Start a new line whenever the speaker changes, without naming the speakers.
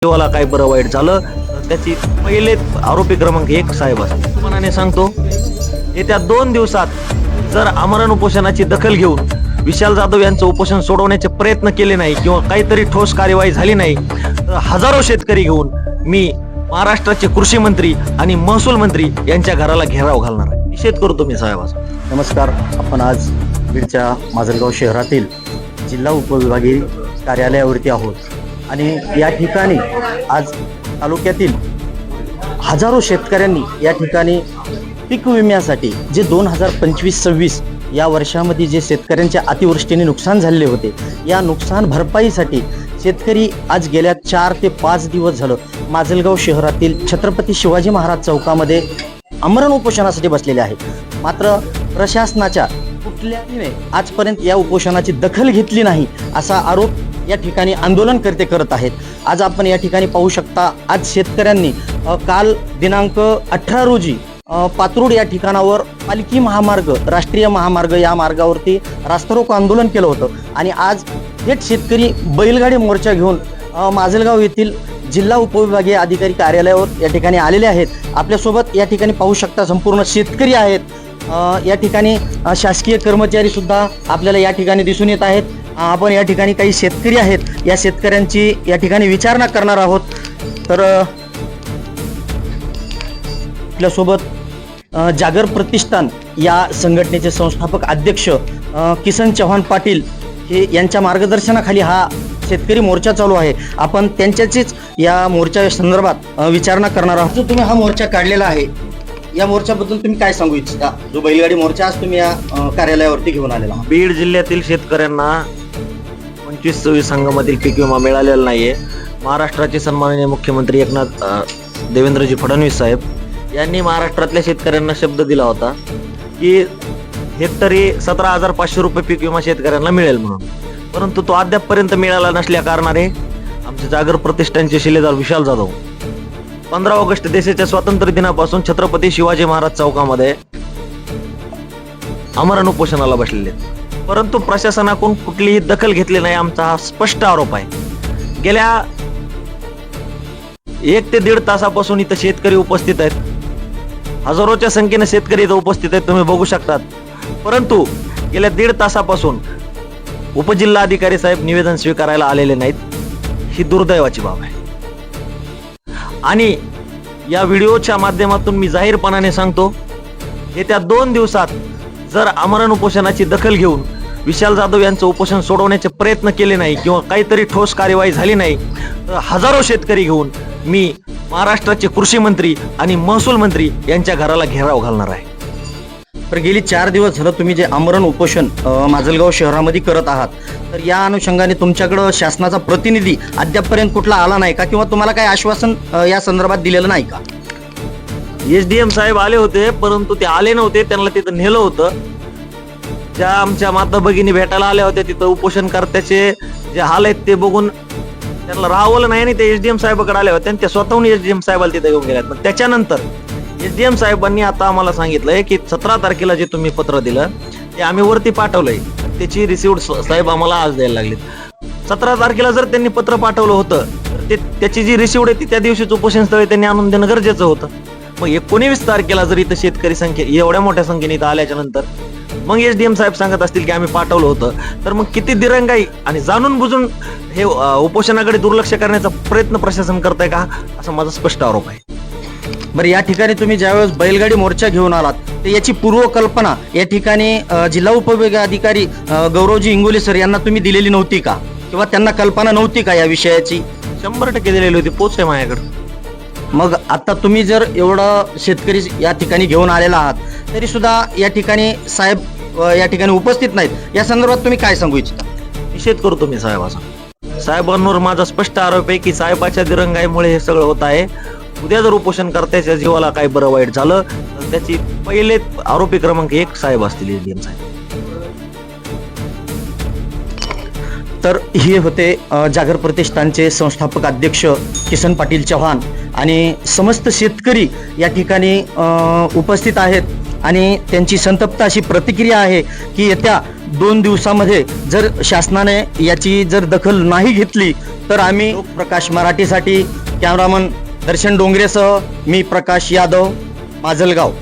जीवाला काय बरं वाईट झालं तर त्याची पहिले आरोपी क्रमांक 1 साहेब असतील. मनाने सांगतो, येत्या 2 दिवसात जर आमरण उपोषणाची दखल घेऊन विशाल जाधव यांचं उपोषण सोडवण्याचे प्रयत्न केले नाही किंवा काहीतरी ठोस कार्यवाही झाली नाही तर हजारो शेतकरी घेऊन मी महाराष्ट्राचे कृषी मंत्री आणि महसूल मंत्री यांच्या घराला घेराव घालणार आहे. निषेध करतो मी साहेबाचा.
नमस्कार. आपण आज बीडच्या माजलगाव शहरातील जिल्हा उपविभागीय कार्यालयावरती आहोत आणि या ठिकाणी आज तालुक्यातील हजारो शेतकऱ्यांनी या ठिकाणी पीक विम्यासाठी जे 2025-26 या वर्षामध्ये जे शेतकऱ्यांच्या अतिवृष्टीने नुकसान झालेले होते, या नुकसान भरपाईसाठी शेतकरी आज गेल्या 4 ते 5 दिवस झालं माजलगाव शहरातील छत्रपती शिवाजी महाराज चौकामध्ये आमरण उपोषणासाठी बसलेले आहेत. मात्र प्रशासनाच्या कुठल्याही आजपर्यंत या उपोषणाची दखल घेतली नाही असा आरोप या ठिकाणी आंदोलनकर्ते करत आहेत. आज आपण या ठिकाणी पाहू शकता, आज शेतकऱ्यांनी काल दिनांक 18 रोजी पात्रूड या ठिकाणावर पालखी महामार्ग, राष्ट्रीय महामार्ग या मार्गावरती रास्तारोको आंदोलन केलं होतं आणि आज थेट शेतकरी बैलगाडी मोर्चा घेऊन माजलगाव येथील जिल्हा उपविभागीय अधिकारी कार्यालयावर या ठिकाणी आलेले आहेत. आपल्यासोबत या ठिकाणी पाहू शकता संपूर्ण शेतकरी आहेत. या ठिकाणी शासकीय कर्मचारी सुद्धा आपल्याला या ठिकाणी दिसून येत आहेत. आपण या ठिकाणी काही शेतकरी आहेत, या शेतकऱ्यांची या ठिकाणी विचारणा करणार आहोत. तर आपल्यासोबत जागर प्रतिष्ठान या संघटनेचे संस्थापक अध्यक्ष किसन चव्हाण पाटील हे यांच्या मार्गदर्शनाखाली हा शेतकरी मोर्चा चालू आहे. आपण त्यांच्याचीच या मोर्चा संदर्भात विचारणा करणार आहोत. जो तुम्ही हा मोर्चा काढलेला आहे, या मोर्चाबद्दल तुम्ही काय सांगू इच्छिता? जो बैलगाडी मोर्चा आज तुम्ही या कार्यालयावरती घेऊन आलेला आहात.
बीड जिल्ह्यातील शेतकऱ्यांना 25-26 हंगामातील पीक विमा मिळालेला नाहीये. महाराष्ट्राचे सन्माननीय मुख्यमंत्री एकनाथ देवेंद्रजी फडणवीस साहेब यांनी महाराष्ट्रातल्या शेतकऱ्यांना शब्द दिला होता की हेक्टरी 17,500 रुपये पीक विमा शेतकऱ्यांना मिळेल म्हणून, परंतु तो अद्यापपर्यंत मिळाला नसल्या कारणाने आमचे जागर प्रतिष्ठानचे शिलेदार विशाल जाधव 15 ऑगस्ट देशाच्या स्वातंत्र्य दिनापासून छत्रपती शिवाजी महाराज चौकामध्ये आमरण उपोषणाला बसलेले, परंतु प्रशासनाकडून कुठलीही दखल घेतली नाही. आमचा हा स्पष्ट आरोप आहे. गेल्या 1 ते 1.5 तासापासून इथं शेतकरी उपस्थित आहेत. हजारोच्या संख्येने शेतकरी इथं उपस्थित आहेत, तुम्ही बघू शकतात. परंतु गेल्या 1.5 तासापासून उपजिल्हाधिकारी साहेब निवेदन स्वीकारायला आलेले नाहीत. ही दुर्दैवाची बाब आहे आणि या व्हिडिओच्या माध्यमातून मी जाहीरपणाने सांगतो, येत्या 2 दिवसात जर आमरण उपोषणाची दखल घेऊन विशाल जाधव यांचं उपोषण सोडवण्याचे प्रयत्न केले नाही किंवा काहीतरी ठोस कार्यवाही झाली नाही तर हजारो शेतकरी घेऊन मी महाराष्ट्राचे कृषी मंत्री आणि महसूल मंत्री यांच्या घराला घेराव घालणार आहे.
तर गेली 4 दिवस झालं तुम्ही जे आमरण उपोषण माजलगाव शहरामध्ये करत आहात, तर या अनुषंगाने तुमच्याकडं शासनाचा प्रतिनिधी अद्यापपर्यंत कुठला आला नाही का किंवा तुम्हाला काही आश्वासन या संदर्भात दिलेलं नाही का?
SDM साहेब आले होते, परंतु ते आले नव्हते. त्यांना तिथं नेलं होतं. ज्या आमच्या माता भगिनी भेटायला आल्या होत्या तिथं उपोषणकर्त्याचे जे हाल आहेत ते बघून त्यांना राहवलं नाही आणि ते SDM साहेबाकडे आले होते आणि त्या स्वतःहून SDM साहेबाला तिथे घेऊन गेल्यात. पण त्याच्यानंतर SDM साहेबांनी आता आम्हाला सांगितलंय की 17 तारखेला जे तुम्ही पत्र दिलं ते आम्ही वरती पाठवलंय, त्याची रिसिव्ह साहेब आम्हाला आज द्यायला लागली. 17 तारखेला जर त्यांनी पत्र पाठवलं होतं तर त्याची जी रिसिव्ह आहे ती त्या दिवशीच उपोषण स्थळी त्यांनी आणून देणं गरजेचं होतं. मग 19 तारखेला जर इथं शेतकरी संख्या एवढ्या मोठ्या संख्येने इथं आल्याच्या नंतर मग SDM साहेब सांगत असतील की आम्ही पाठवलं होतं, तर मग किती दिरंगाई आणि जाणून बुजून हे उपोषणाकडे दुर्लक्ष करण्याचा प्रयत्न प्रशासन करताय का, असा माझा स्पष्ट आरोप आहे.
बरं, या ठिकाणी तुम्ही ज्यावेळेस बैलगाडी मोर्चा घेऊन आलात तर याची पूर्वकल्पना या ठिकाणी जिल्हा उपविभागीय अधिकारी गौरवजी इंगोले सर यांना तुम्ही दिलेली नव्हती का किंवा त्यांना कल्पना नव्हती का या विषयाची?
100% दिलेली होती, पोच आहे माझ्याकडे.
मग आता तुम्ही जर एवढं शेतकरी या ठिकाणी घेऊन आलेला आहात तरी सुद्धा या ठिकाणी साहेब या ठिकाणी उपस्थित नाहीत, या संदर्भात तुम्ही काय सांगू इच्छिता?
निषेध करतो मी साहेबाचा. साहेबांवर माझा स्पष्ट आरोप आहे की साहेबाच्या दिरंगाईमुळे हे सगळं होत आहे. उद्या जर उपोषणकर्त्याच्या जीवाला काय बरं वाईट झालं तर त्याची पहिले आरोपी क्रमांक 1 साहेब असतील, SDM साहेब.
तर हे होते जागर प्रतिष्ठानचे संस्थापक अध्यक्ष किसन पाटील चव्हाण आणि समस्त शेतकरी या ठिकाणी उपस्थित आहेत आणि त्यांची संतप्त अशी प्रतिक्रिया आहे की येत्या 2 दिवसामध्ये जर शासनाने याची जर दखल नाही घेतली तर आम्ही प्रकाश मराठीसाठी कॅमेरामन दर्शन डोंगरेसह मी प्रकाश यादव, माजलगाव.